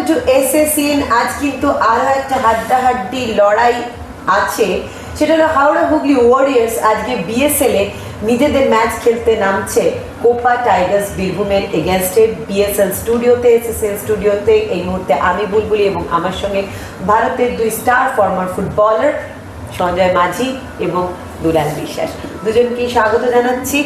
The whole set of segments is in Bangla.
Two SSN. আজ কিন্তু আরো একটা হাড্ডাহাড্ডি লড়াই আছে, সেটা হলো হাওড়া হুগলি ওয়ারিয়ার্স আজকে বিএসএল এ নিজেদের ম্যাচ খেলতে নামছে কোপা টাইগার্স বীরভূমের এগেনস্টে। বিএসএল স্টুডিওতে, এসএসএন স্টুডিওতে এই মুহূর্তে আমি বুলবুলি এবং আমার সঙ্গে ভারতের দুই স্টার ফর্মার ফুটবলার সঞ্জয় মাঝি এবং দুলাল বিশ্বাস, দুজনকেই স্বাগত জানাচ্ছি।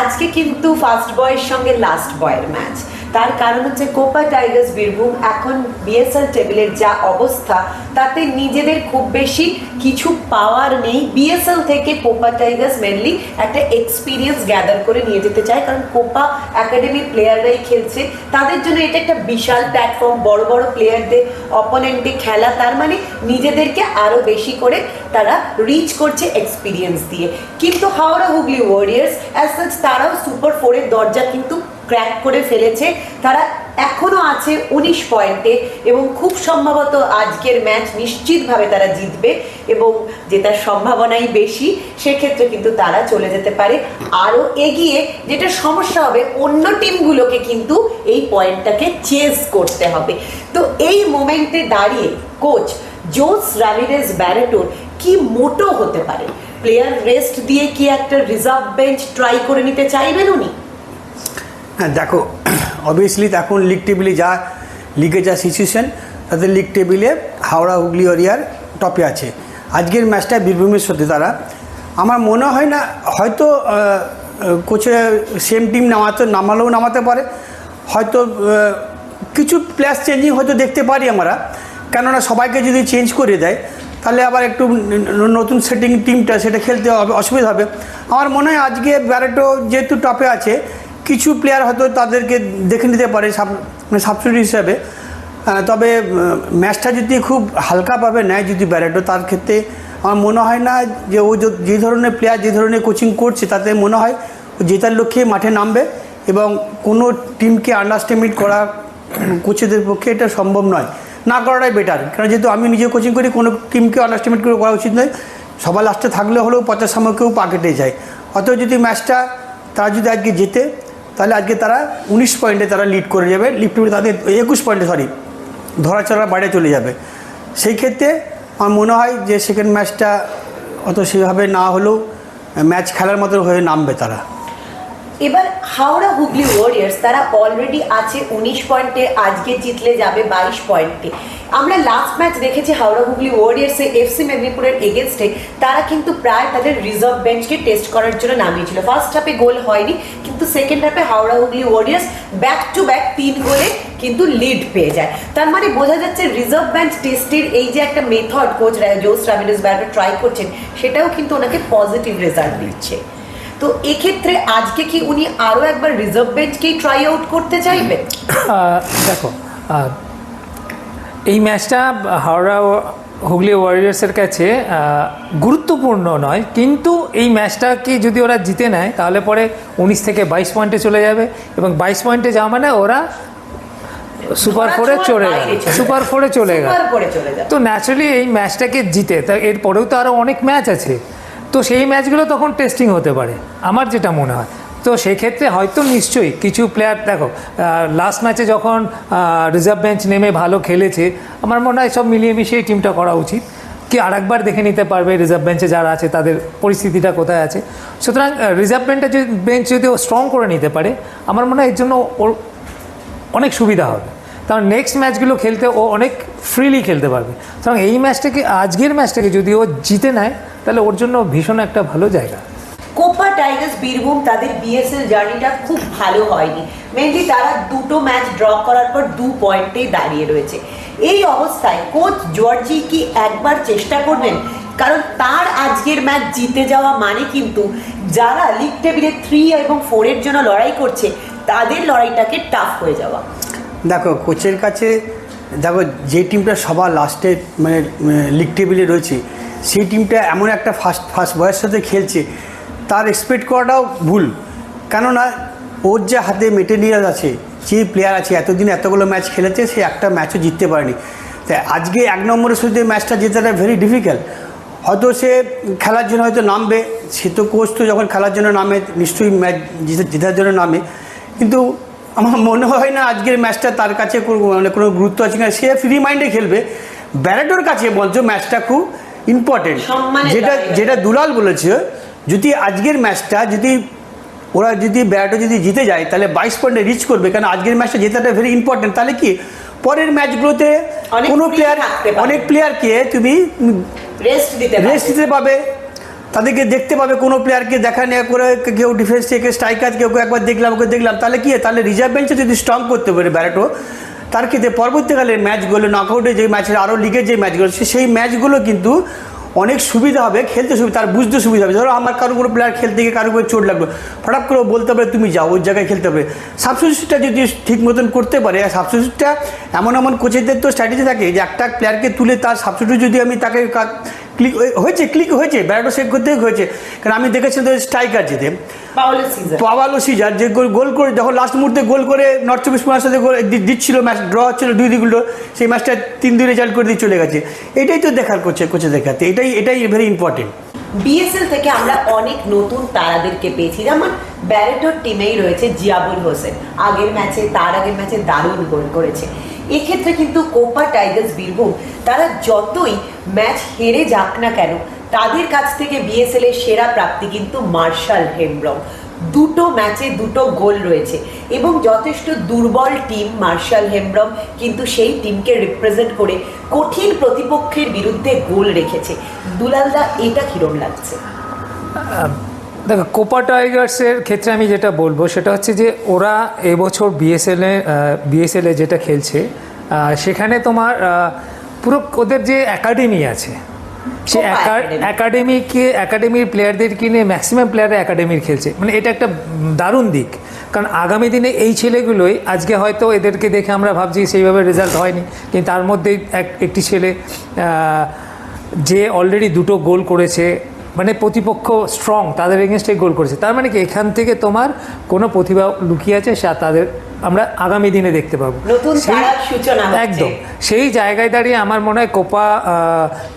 আজকে কিন্তু ফার্স্ট বয়ের সঙ্গে লাস্ট বয়ের ম্যাচ। তার কারণ হচ্ছে কোপা টাইগার্স বীরভূম এখন বিএসএল টেবিলের যা অবস্থা তাতে নিজেদের খুব বেশি কিছু পাওয়ার নেই। বিএসএল থেকে কোপা টাইগার্স মেনলি একটা এক্সপিরিয়েন্স গ্যাদার করে নিয়ে যেতে চায়, কারণ কোপা একাডেমি প্লেয়াররাই খেলছে, তাদের জন্য এটা একটা বিশাল প্ল্যাটফর্ম, বড় বড় প্লেয়ারদের অপোনেন্টে খেলা, তার মানে নিজেদেরকে আরো বেশি করে তারা রিচ করছে এক্সপিরিয়েন্স দিয়ে। কিন্তু Howrah Hooghly warriors as such তারাও সুপার ফোরের দরজা কিন্তু ক্র্যাক করে ফেলেছে। তারা এখনো আছে 19 পয়েন্টে এবং খুব সম্ভবত আজকের ম্যাচ নিশ্চিতভাবে তারা জিতবে এবং জেতার সম্ভাবনাই বেশি। সেক্ষেত্রে কিন্তু তারা চলে যেতে পারে আরো এগিয়ে। যেটা সমস্যা হবে, অন্য টিমগুলোকে কিন্তু এই পয়েন্টটাকে চেজ করতে হবে। তো এই মোমেন্টে দাঁড়িয়ে কোচ জোস রামিরেজ ব্যারেটোর কি মোটো হতে পারে? প্লেয়ার রেস্ট দিয়ে কি একটা রিজার্ভ বেঞ্চ ট্রাই করে নিতে চাইবেন উনি? হ্যাঁ, দেখো অবভিয়াসলি এখন লিগ টেবিলে যা লিগে যা সিচুয়েশন, তাদের লিগ টেবিলে হাওড়া হুগলি ওয়ারিয়ার টপে আছে। আজকের ম্যাচটা বীরভূমের সাথে তারা, আমার মনে হয় না হয়তো কোচে সেম টিম নামালেও নামাতে পারে, হয়তো কিছু প্লেয়ার চেঞ্জিং হয়তো দেখতে পারি আমরা, কেননা সবাইকে যদি চেঞ্জ করে দেয় তাহলে আবার একটু নতুন সেটিং টিমটা সেটা খেলতে হবে, অসুবিধা হবে। আমার মনে হয় আজকে ব্যারেটো যেহেতু টপে আছে, কিছু প্লেয়ার হয়তো তাদেরকে দেখে নিতে পারে সাবস্টিটিউট হিসাবে। তবে ম্যাচটা যদি খুব হালকাভাবে নেয় যদি ব্যারেটো, তার ক্ষেত্রে আমার মনে হয় না যে ও যে ধরনের প্লেয়ার যে ধরনের কোচিং করছে তাতে মনে হয় ও জেতার লক্ষ্যে মাঠে নামবে এবং কোনো টিমকে আন্ডারস্টিমেট করা কোচেদের পক্ষে এটা সম্ভব নয়, না করাটাই বেটার। কারণ যেহেতু আমি নিজে কোচিং করি, কোনো টিমকে আন্ডারস্টিমেট করে করা উচিত নয়। সবার লাস্টে থাকলে হলেও 50 সময় কেউ পা কেটে যায়। অতএব যদি ম্যাচটা তারা যদি আজকে জেতে, তাহলে আজকে তারা 19 পয়েন্টে তারা লিড করে যাবে। লিড করে তাদের 21 পয়েন্টে ধরাচড়ার বাইরে চলে যাবে। সেই ক্ষেত্রে আমার মনে হয় যে সেকেন্ড ম্যাচটা অত সেভাবে না হলেও ম্যাচ খেলার মতো হয়ে নামবে তারা। এবার হাওড়া হুগলি ওয়ারিয়ার্স তারা অলরেডি আছে 19 পয়েন্টে, আজকে জিতলে যাবে 22 পয়েন্টে। আমরা লাস্ট ম্যাচ দেখেছি হাওড়া হুগলি ওয়ারিয়ার্সে এফসি মেদিনীপুরের এগেনস্টে তারা কিন্তু প্রায় তাদের রিজার্ভ বেঞ্চকে টেস্ট করার জন্য নামিয়েছিল। ফার্স্ট হাফে গোল হয়নি, কিন্তু সেকেন্ড হাফে Howrah Hooghly warriors back to back 3 গোলে কিন্তু লিড পেয়ে যায়। তার মানে বোঝা যাচ্ছে রিজার্ভ বেঞ্চ টেস্টের এই যে একটা মেথড কোচ জোস রামিরেজ ব্যারেটো ট্রাই করছেন, সেটাও কিন্তু ওনাকে পজিটিভ রেজাল্ট দিচ্ছে। তো এক্ষেত্রে আজকে কি উনি আরও একবার রিজার্ভ বেঞ্চকেই ট্রাই আউট করতে চাইবেন? দেখো, এই ম্যাচটা হাওড়া হুগলি ওয়ারিয়ার্সের কাছে গুরুত্বপূর্ণ নয়, কিন্তু এই ম্যাচটাকে যদি ওরা জিতে নেয় তাহলে পরে 19 থেকে 22 পয়েন্টে চলে যাবে এবং 22 পয়েন্টে যাওয়া মানে ওরা সুপার ফোরে চলে গেল। তো ন্যাচারালি এই ম্যাচটাকে জিতে, তা এরপরেও তো আরও অনেক ম্যাচ আছে, তো সেই ম্যাচগুলো তখন টেস্টিং হতে পারে আমার যেটা মনে হয়। তো সেক্ষেত্রে হয়তো নিশ্চয়ই কিছু প্লেয়ার, দেখো লাস্ট ম্যাচে যখন রিজার্ভ বেঞ্চ নেমে ভালো খেলেছে, আমার মনে হয় সব মিলিয়ে মিশিয়ে টিমটা করা উচিত, কি আরেকবার দেখে নিতে পারবে রিজার্ভ বেঞ্চে যারা আছে তাদের পরিস্থিতিটা কোথায় আছে। সুতরাং রিজার্ভ বেঞ্চ যদি ও স্ট্রং করে নিতে পারে, আমার মনে হয় এর জন্য ওর অনেক সুবিধা হবে, কারণ নেক্সট ম্যাচগুলো খেলতে ও অনেক ফ্রিলি খেলতে পারবে। সুতরাং এই ম্যাচটাকে, আজকের ম্যাচটাকে যদি ও জিতে নেয় তাহলে ওর জন্য ভীষণ একটা ভালো জায়গা। কোপা টাইগার্স বীরভূম তাদের বিএসএল জার্নিটা খুব ভালো হয়নি, মেনলি তারা 2টো ম্যাচ ড্র করার পর 2 পয়েন্টেই দাঁড়িয়ে রয়েছে। এই অবস্থায় কোচ জর্জি কি একবার চেষ্টা করবেন? কারণ তার আজকের ম্যাচ জিতে যাওয়া মানে কিন্তু যারা লিগ টেবিলে 3 এবং 4 এর জন্য লড়াই করছে তাদের লড়াইটাকে টাফ হয়ে যাওয়া। দেখো কোচের কাছে, দেখো যে টিমটা সবার লাস্টে মানে লিগ টেবিলে রয়েছে, সেই টিমটা এমন একটা ফার্স্ট বয়ের সাথে খেলছে, তার এক্সপেক্ট করাটাও ভুল। কেননা ওর যে হাতে মেটেরিয়াল আছে, যে প্লেয়ার আছে, এতদিন এতগুলো ম্যাচ খেলেছে, সে একটা ম্যাচও জিততে পারেনি। তাই আজকে 1 নম্বরের সাথে ম্যাচটা জেতাটা ভেরি ডিফিকাল্ট। হয়তো সে খেলার জন্য হয়তো নামবে, সে তো কোচ তো যখন খেলার জন্য নামে নিশ্চয়ই ম্যাচ জেতার জন্য নামে, কিন্তু আমার মনে হয় না আজকের ম্যাচটা তার কাছে মানে কোনো গুরুত্ব আছে কিনা, সে ফ্রি মাইন্ডে খেলবে। ব্যারেটোর কাছে বলছো ম্যাচটা খুব ইম্পর্টেন্ট, যেটা দুলাল বলেছে, যদি আজকের ম্যাচটা যদি ওরা যদি ব্যারেটো যদি জিতে যায় তাহলে 22 পয়েন্টে রিচ করবে, কারণ আজকের ম্যাচটা জেতাটা ভেরি ইম্পর্টেন্ট। তাহলে কি পরের ম্যাচগুলোতে কোনো প্লেয়ার, অনেক প্লেয়ারকে তুমি রেস্ট দিতে পাবে, তাদেরকে দেখতে পাবে। কোনো প্লেয়ারকে দেখা নেওয়া করে, কেউ ডিফেন্স থেকে স্ট্রাইকার, কেউ একবার দেখলাম, ওকে দেখলাম, তাহলে কি তাহলে রিজার্ভ বেঞ্চে যদি স্ট্রং করতে পারে ব্যারেটো, তার ক্ষেত্রে পরবর্তীকালে ম্যাচগুলো নকআউটে যে ম্যাচের আরও লিগের যে ম্যাচগুলো সেই ম্যাচগুলো কিন্তু অনেক সুবিধা হবে, খেলতে সুবিধা, তার বুঝতে সুবিধা হবে। ধরো আমার কারো কোনো প্লেয়ার খেলতে গিয়ে কারো করে চোট লাগলো, ফটাফট করে বলতে পারে তুমি যাও ওই জায়গায় খেলতে হবে। সাবস্টিটিউটটা যদি ঠিক মতন করতে পারে, আর সাবস্টিটিউটটা এমন কোচেদের তো স্ট্র্যাটেজি থাকে যে একটা প্লেয়ারকে তুলে তার সাবস্টিটিউট যদি আমি তাকে ক্লিক হয়েছে ব্যারেটো সেভ করতে হয়েছে। কারণ আমি দেখেছিলাম তো স্ট্রাইকার যেতে পাওয়ালো সিজার যে গোল করে যখন লাস্ট মুহূর্তে গোল করে নর্থ 24 পয়েন্টের সাথে দিচ্ছিল, ম্যাচ ড্র হচ্ছিল 2-2, সেই ম্যাচটা 3-2 রেজাল্ট করে দিয়ে চলে গেছে। এটাই তো দেখার কোচে দেখাতে, এটাই ভেরি ইম্পর্টেন্ট। বিএসএল থেকে আমরা অনেক নতুন তারাদেরকে পেয়েছি, যেমন ব্যারেটোর টিমেই রয়েছে জিয়াবুল হোসেন, তার আগের ম্যাচে দারুণ গোল করেছে। এক্ষেত্রে কিন্তু কোপা টাইগার্স বীরভূম তারা যতই ম্যাচ হেরে যাক না কেন, তাদের কাছ থেকে বিএসএল এর সেরা প্রাপ্তি কিন্তু মার্শাল হেমব্রম। 2 ম্যাচে 2 গোল রয়েছে এবং যথেষ্ট দুর্বল টিম মার্শাল হেমব্রম কিন্তু সেই টিমকে রিপ্রেজেন্ট করে কঠিন প্রতিপক্ষের বিরুদ্ধে গোল রেখেছে। দুলালদা, এটা কিরম লাগছে? দেখো, কোপা টাইগার্সের ক্ষেত্রে আমি যেটা বলবো সেটা হচ্ছে যে ওরা এবছর বিএসএলে যেটা খেলছে সেখানে তোমার পুরো ওদের যে একাডেমি আছে, সে একাডেমির প্লেয়ারদেরকে নিয়ে ম্যাক্সিমাম প্লেয়াররা একাডেমির খেলছে, মানে এটা একটা দারুণ দিক। কারণ আগামী দিনে এই ছেলেগুলোই, আজকে হয়তো এদেরকে দেখে আমরা ভাবছি সেইভাবে রেজাল্ট হয়নি, কিন্তু তার মধ্যেই একটি ছেলে যে অলরেডি 2 গোল করেছে, মানে প্রতিপক্ষ স্ট্রং, তাদের এগেনস্টে গোল করেছে। তার মানে কি এখান থেকে তোমার কোনো প্রতিভা লুকিয়ে আছে, তাদের আমরা আগামী দিনে দেখতে পাবো। একদম সেই জায়গায় দাঁড়িয়ে আমার মনে হয় কোপা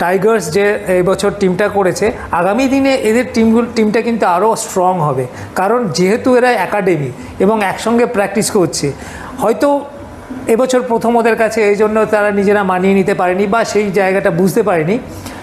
টাইগার্স যে এবছর টিমটা করেছে, আগামী দিনে এদের টিমটা কিন্তু আরও স্ট্রং হবে। কারণ যেহেতু এরা একাডেমি এবং একসঙ্গে প্র্যাকটিস করছে, হয়তো এবছর প্রথম ওদের কাছে, এই জন্য তারা নিজেরা মানিয়ে নিতে পারেনি বা সেই জায়গাটা বুঝতে পারেনি।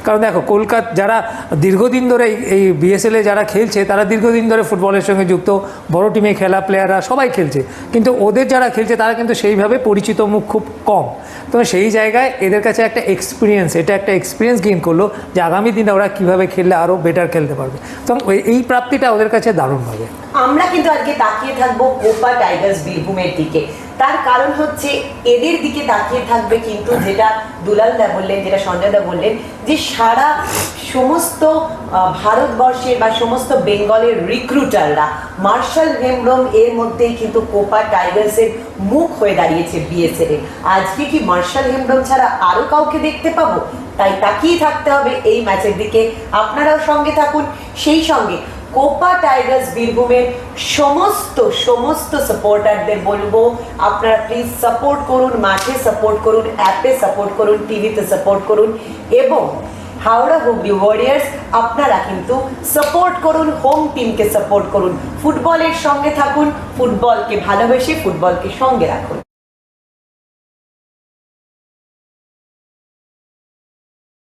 কারণ দেখো, কলকাতা যারা দীর্ঘদিন ধরে এই বিএসএলে যারা খেলছে, তারা দীর্ঘদিন ধরে ফুটবলের সঙ্গে যুক্ত, বড় টিমে খেলা প্লেয়াররা সবাই খেলছে, কিন্তু ওদের যারা খেলছে তারা কিন্তু সেইভাবে পরিচিত মুখ খুব কম। তো সেই জায়গায় এদের কাছে একটা এক্সপিরিয়েন্স গেইন করলো যে আগামী দিনে ওরা কীভাবে খেললে আরও বেটার খেলতে পারবে। তো এই প্রাপ্তিটা ওদের কাছে দারুণ হবে। আমরা কিন্তু আজকে তাকিয়ে থাকবো কোপা টাইগার্স বীরভূমের দিকে, তার কারণ হচ্ছে এদের দিকে তাকিয়ে থাকবে কিন্তু যেটা দুলালদা বললেন, যেটা সঞ্জয়দা বললেন, যে সারা সমস্ত ভারতবর্ষের বা সমস্ত বেঙ্গলের রিক্রুটাররা মার্শাল হেমব্রম এর মধ্যেই কিন্তু কোপা টাইগার্সের মুখ হয়ে দাঁড়িয়েছে বিএসএল এ। আজকে কি মার্শাল হেমব্রম ছাড়া আরো কাউকে দেখতে পাবো? তাই তাকিয়ে থাকতে হবে এই ম্যাচের দিকে। আপনারাও সঙ্গে থাকুন। সেই সঙ্গে কোপা টাইগার্স বীরভূমের সমস্ত সাপোর্টারদের বলবো, আপনারা প্লিজ সাপোর্ট করুন, মাঠে সাপোর্ট করুন, অ্যাপে সাপোর্ট করুন, টিভিতে সাপোর্ট করুন, এবং হাওড়া হুগলি ওয়ারিয়ার্স আপনারা কিন্তু সাপোর্ট করুন, হোম টিমকে সাপোর্ট করুন। ফুটবলের সঙ্গে থাকুন, ফুটবলকে ভালোবেসে ফুটবলকে সঙ্গে রাখুন।